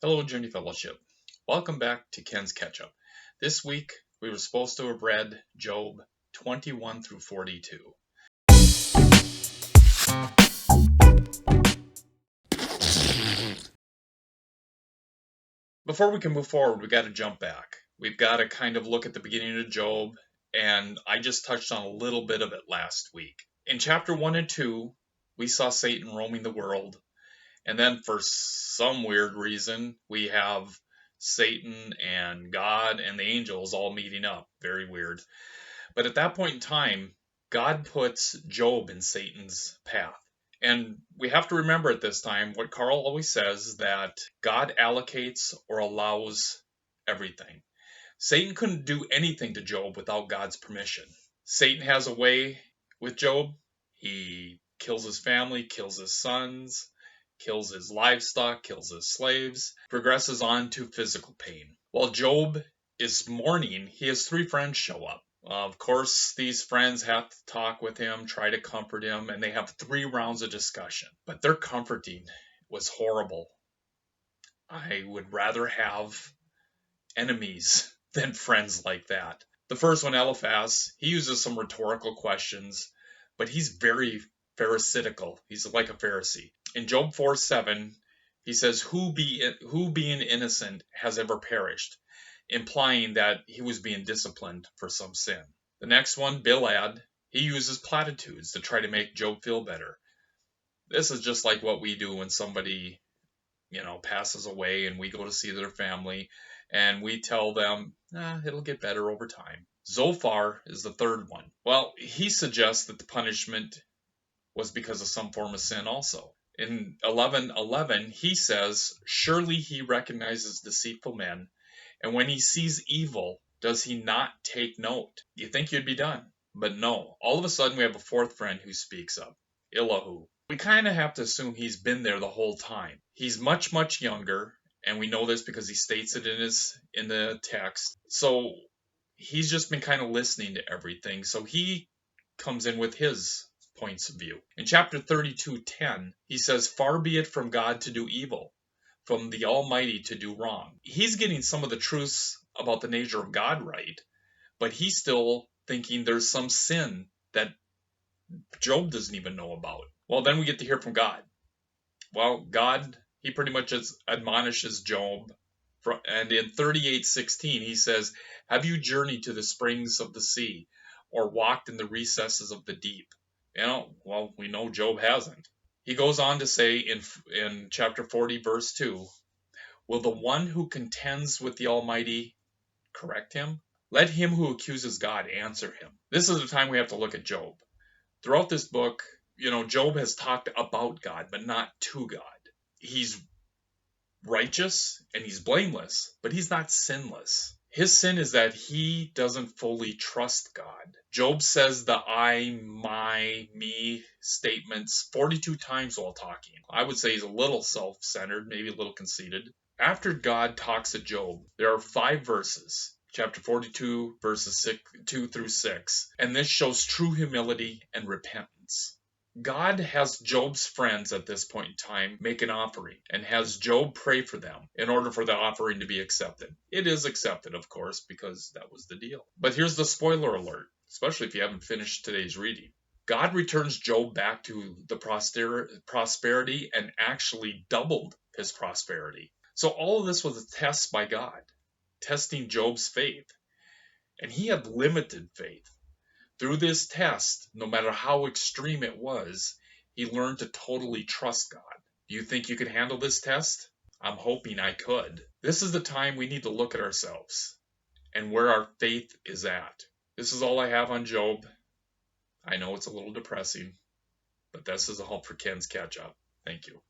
Hello, Journey Fellowship. Welcome back to Ken's Catch Up. This week, we were supposed to have read Job 21 through 42. Before we can move forward, we got to jump back. We've got to kind of look at the beginning of Job, and I just touched on a little bit of it last week. In chapter 1 and 2, we saw Satan roaming the world, and then for some weird reason, we have Satan and God and the angels all meeting up. Very weird. But at that point in time, God puts Job in Satan's path. And we have to remember at this time what Carl always says, that God allocates or allows everything. Satan couldn't do anything to Job without God's permission. Satan has a way with Job. He kills his family, kills his sons, kills his livestock, kills his slaves, progresses on to physical pain. While Job is mourning, he has three friends show up. Of course, these friends have to talk with him, try to comfort him, and they have 3 rounds of discussion. But their comforting was horrible. I would rather have enemies than friends like that. The first one, Eliphaz, he uses some rhetorical questions, but he's very pharisaical. He's like a Pharisee. In Job 4:7, he says, who being innocent has ever perished, implying that he was being disciplined for some sin. The next one, Bildad, he uses platitudes to try to make Job feel better. This is just like what we do when somebody, passes away and we go to see their family and we tell them, it'll get better over time. Zophar is the third one. Well, he suggests that the punishment was because of some form of sin also. In 11:11, he says, surely he recognizes deceitful men, and when he sees evil, does he not take note? You think you'd be done. But no, all of a sudden we have a fourth friend who speaks up, Elihu. We kind of have to assume he's been there the whole time. He's much, much younger, and we know this because he states it in the text. So he's just been kind of listening to everything. So he comes in with his points of view. In chapter 32:10, he says, far be it from God to do evil, from the Almighty to do wrong. He's getting some of the truths about the nature of God right, but he's still thinking there's some sin that Job doesn't even know about. Well, then we get to hear from God. Well, God, he pretty much admonishes Job. And in 38:16, he says, have you journeyed to the springs of the sea, or walked in the recesses of the deep? Well, we know Job hasn't. He goes on to say in chapter 40, verse 2, will the one who contends with the Almighty correct him? Let him who accuses God answer him. This is the time we have to look at Job. Throughout this book, Job has talked about God, but not to God. He's righteous and he's blameless, but he's not sinless. His sin is that he doesn't fully trust God. Job says the I, my, me statements 42 times while talking. I would say he's a little self-centered, maybe a little conceited. After God talks to Job, there are 5 verses. Chapter 42, verses 2 through 6. And this shows true humility and repentance. God has Job's friends at this point in time make an offering and has Job pray for them in order for the offering to be accepted. It is accepted, of course, because that was the deal. But here's the spoiler alert, especially if you haven't finished today's reading. God returns Job back to the prosperity and actually doubled his prosperity. So all of this was a test by God, testing Job's faith. And he had limited faith. Through this test, no matter how extreme it was, he learned to totally trust God. Do you think you could handle this test? I'm hoping I could. This is the time we need to look at ourselves and where our faith is at. This is all I have on Job. I know it's a little depressing, but this is all for Ken's Catch Up. Thank you.